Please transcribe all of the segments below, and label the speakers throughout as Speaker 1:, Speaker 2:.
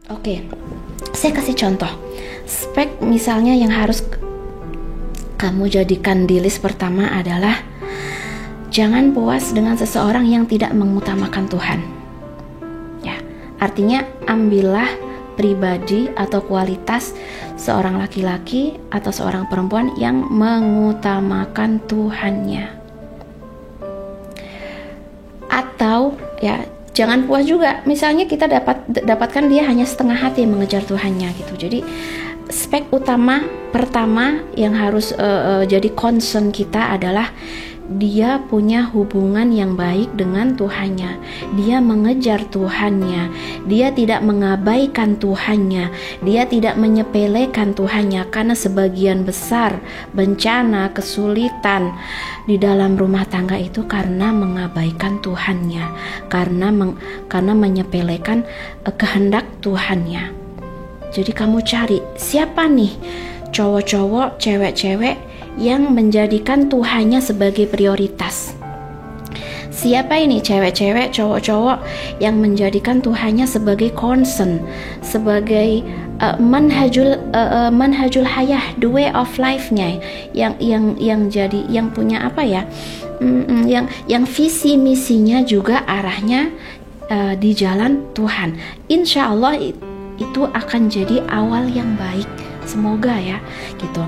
Speaker 1: Oke, saya kasih contoh. Spek misalnya yang harus kamu jadikan di list pertama adalah jangan puas dengan seseorang yang tidak mengutamakan Tuhan. Ya, artinya ambillah pribadi atau kualitas seorang laki-laki atau seorang perempuan yang mengutamakan Tuhannya. Atau ya, jangan puas juga. Misalnya kita dapatkan dia hanya setengah hati mengejar Tuhannya gitu. Jadi spek utama pertama yang harus jadi concern kita adalah dia punya hubungan yang baik dengan Tuhannya. Dia mengejar Tuhannya. Dia tidak mengabaikan Tuhannya. Dia tidak menyepelekan Tuhannya, karena sebagian besar bencana, kesulitan di dalam rumah tangga itu karena mengabaikan Tuhannya, karena menyepelekan kehendak Tuhannya. Jadi kamu cari siapa nih cowok-cowok, cewek-cewek yang menjadikan Tuhannya sebagai prioritas. Siapa ini cewek-cewek, cowok-cowok yang menjadikan Tuhannya sebagai concern, sebagai manhajul hayah, the way of life-nya, yang jadi, yang punya apa ya, yang visi misinya juga arahnya di jalan Tuhan. Insya Allah itu akan jadi awal yang baik. Semoga ya, gitu.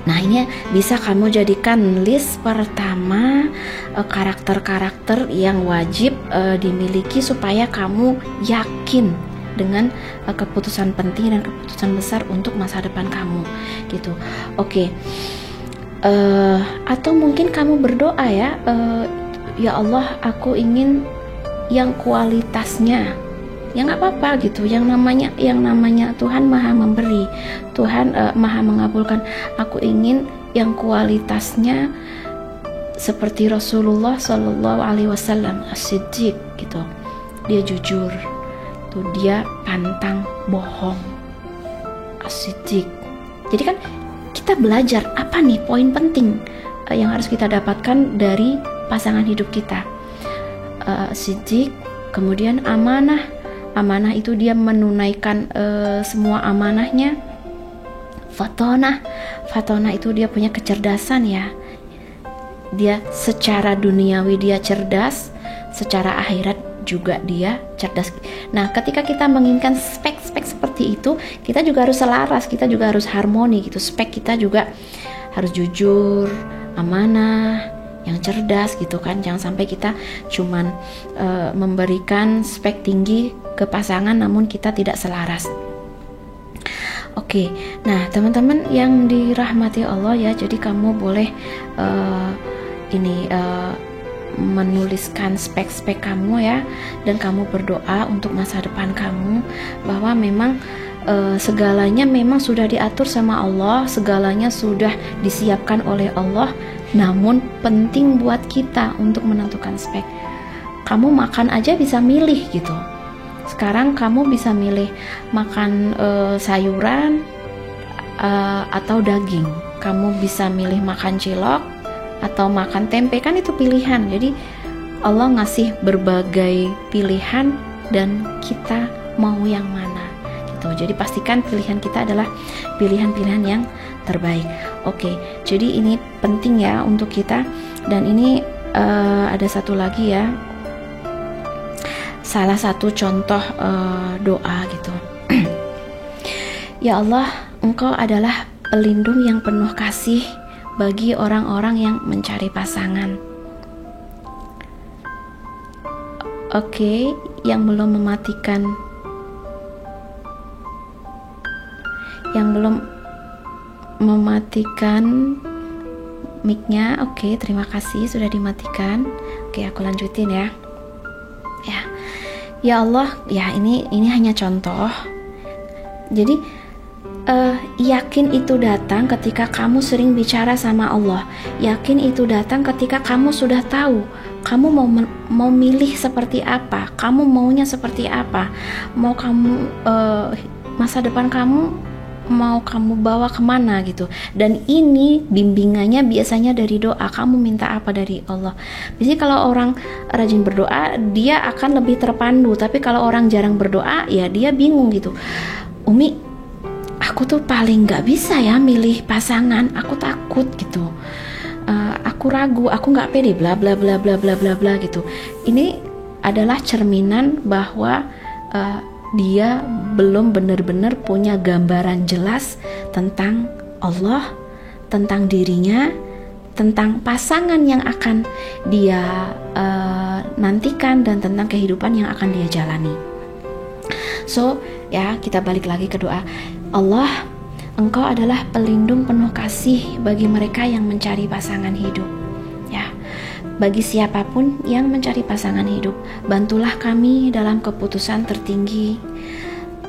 Speaker 1: Nah, ini bisa kamu jadikan list pertama karakter-karakter yang wajib dimiliki supaya kamu yakin dengan keputusan penting dan keputusan besar untuk masa depan kamu, gitu. Oke. Atau mungkin kamu berdoa ya, ya Allah, aku ingin yang kualitasnya. Ya nggak apa-apa gitu, yang namanya Tuhan maha memberi, Tuhan maha mengabulkan. Aku ingin yang kualitasnya seperti Rasulullah Shallallahu Alaihi Wasallam, as-siddiq gitu. Dia jujur, tuh dia pantang bohong, as-siddiq. Jadi kan kita belajar apa nih poin penting yang harus kita dapatkan dari pasangan hidup kita. Siddiq, kemudian amanah. Amanah itu dia menunaikan semua amanahnya. Fatonah itu dia punya kecerdasan ya. Dia secara duniawi dia cerdas, secara akhirat juga dia cerdas. Nah, ketika kita menginginkan spek-spek seperti itu, kita juga harus selaras, kita juga harus harmoni gitu. Spek kita juga harus jujur, amanah, yang cerdas gitu kan. Jangan sampai kita cuman memberikan spek tinggi ke pasangan namun kita tidak selaras. Oke, nah teman-teman yang dirahmati Allah ya, jadi kamu boleh menuliskan spek-spek kamu ya, dan kamu berdoa untuk masa depan kamu bahwa memang segalanya memang sudah diatur sama Allah, segalanya sudah disiapkan oleh Allah, namun penting buat kita untuk menentukan spek. Kamu makan aja bisa milih gitu. Sekarang kamu bisa milih makan sayuran atau daging. Kamu bisa milih makan cilok atau makan tempe, kan itu pilihan. Jadi Allah ngasih berbagai pilihan dan kita mau yang mana gitu. Jadi pastikan pilihan kita adalah pilihan-pilihan yang terbaik. Oke, jadi ini penting ya untuk kita. Dan ini ada satu lagi ya, salah satu contoh doa gitu. Ya Allah, Engkau adalah pelindung yang penuh kasih bagi orang-orang yang mencari pasangan. Oke, yang belum mematikan mic-nya. Oke, terima kasih sudah dimatikan. Oke, aku lanjutin ya. Ya Allah, ya ini hanya contoh. Jadi yakin itu datang ketika kamu sering bicara sama Allah. Yakin itu datang ketika kamu sudah tahu kamu mau milih seperti apa, kamu maunya seperti apa, mau kamu masa depan kamu mau kamu bawa kemana gitu. Dan ini bimbingannya biasanya dari doa. Kamu minta apa dari Allah. Biasanya kalau orang rajin berdoa, dia akan lebih terpandu. Tapi kalau orang jarang berdoa, ya dia bingung gitu. Umi, aku tuh paling gak bisa ya milih pasangan. Aku takut gitu. Aku ragu, aku nggak pede, bla bla bla bla bla bla bla gitu. Ini adalah cerminan bahwa dia belum benar-benar punya gambaran jelas tentang Allah, tentang dirinya, tentang pasangan yang akan dia nantikan, dan tentang kehidupan yang akan dia jalani. So ya, kita balik lagi ke doa. Allah, Engkau adalah pelindung penuh kasih bagi mereka yang mencari pasangan hidup. Ya, bagi siapapun yang mencari pasangan hidup, bantulah kami dalam keputusan tertinggi.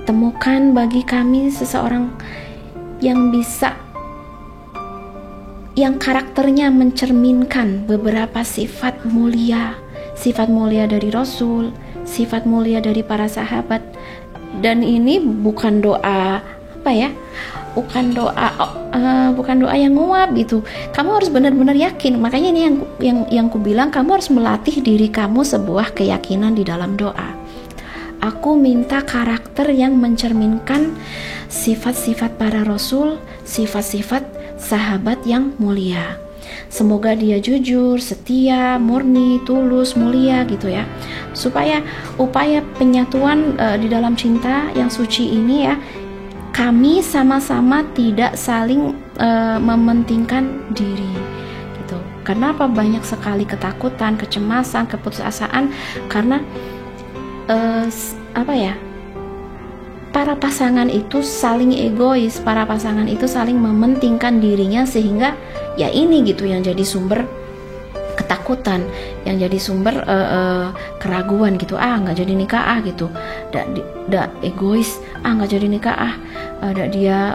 Speaker 1: Temukan bagi kami seseorang yang bisa, yang karakternya mencerminkan beberapa sifat mulia dari Rasul, sifat mulia dari para sahabat. Dan ini bukan doa apa ya? Bukan doa yang nguap gitu. Kamu harus benar-benar yakin. Makanya ini yang ku bilang, kamu harus melatih diri kamu sebuah keyakinan di dalam doa. Aku minta karakter yang mencerminkan sifat-sifat para rasul, sifat-sifat sahabat yang mulia. Semoga dia jujur, setia, murni, tulus, mulia gitu ya. Supaya upaya penyatuan di dalam cinta yang suci ini ya, kami sama-sama tidak saling mementingkan diri gitu. Kenapa banyak sekali ketakutan, kecemasan, keputusasaan? Karena para pasangan itu saling egois, para pasangan itu saling mementingkan dirinya, sehingga ya ini gitu yang jadi sumber ketakutan, yang jadi sumber keraguan gitu. Nggak jadi nikah gitu, egois, nggak jadi nikah, dia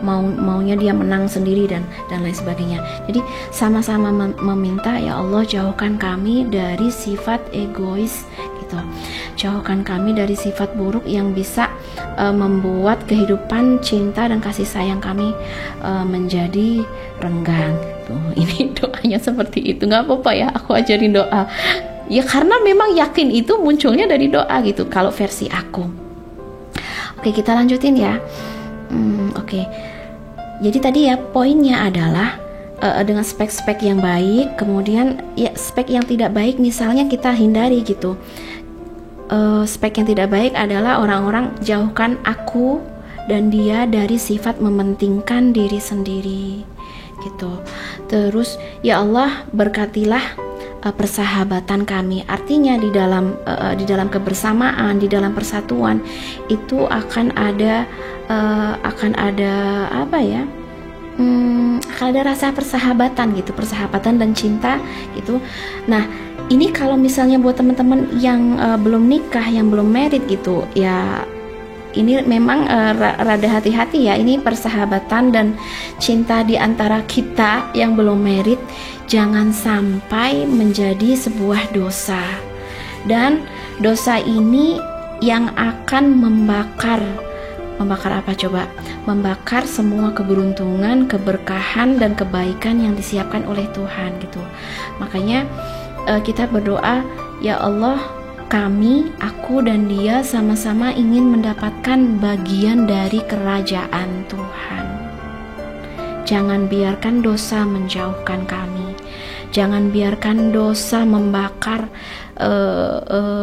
Speaker 1: maunya dia menang sendiri dan lain sebagainya. Jadi sama-sama meminta, ya Allah, jauhkan kami dari sifat egois gitu. Jauhkan kami dari sifat buruk yang bisa membuat kehidupan cinta dan kasih sayang kami menjadi renggang. Tuh, ini doanya seperti itu. Nggak apa-apa ya, aku ajarin doa. Ya karena memang yakin itu munculnya dari doa gitu. Kalau versi aku. Oke, kita lanjutin ya. Oke. Jadi tadi ya poinnya adalah dengan spek-spek yang baik, kemudian ya spek yang tidak baik misalnya kita hindari gitu. Spek yang tidak baik adalah orang-orang jauhkan aku dan dia dari sifat mementingkan diri sendiri gitu. Terus ya Allah, berkatilah persahabatan kami. Artinya di dalam kebersamaan, di dalam persatuan itu akan ada akan ada rasa persahabatan gitu, persahabatan dan cinta gitu. Nah, ini kalau misalnya buat teman-teman yang belum nikah, yang belum married gitu, ya ini memang rada hati-hati ya. Ini persahabatan dan cinta di antara kita yang belum married jangan sampai menjadi sebuah dosa. Dan dosa ini yang akan membakar apa coba? Membakar semua keberuntungan, keberkahan dan kebaikan yang disiapkan oleh Tuhan gitu. Makanya kita berdoa, ya Allah, kami, aku dan dia sama-sama ingin mendapatkan bagian dari kerajaan Tuhan. Jangan biarkan dosa menjauhkan kami. Jangan biarkan dosa membakar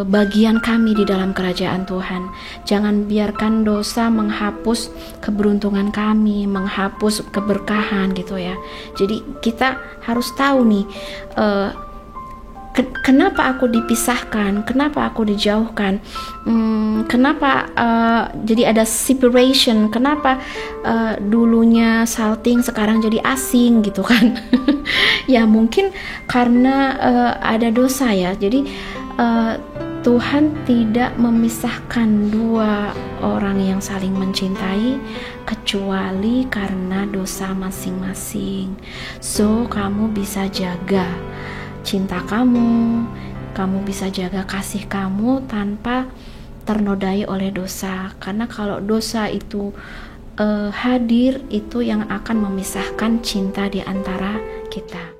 Speaker 1: bagian kami di dalam kerajaan Tuhan. Jangan biarkan dosa menghapus keberuntungan kami, menghapus keberkahan gitu ya. Jadi kita harus tahu nih, kenapa aku dipisahkan, kenapa aku dijauhkan, kenapa jadi ada separation, kenapa dulunya salting sekarang jadi asing gitu kan. Ya mungkin karena ada dosa ya. Jadi Tuhan tidak memisahkan dua orang yang saling mencintai kecuali karena dosa masing-masing. So kamu bisa jaga cinta kamu bisa jaga kasih kamu tanpa ternodai oleh dosa. Karena kalau dosa itu hadir, itu yang akan memisahkan cinta di antara kita.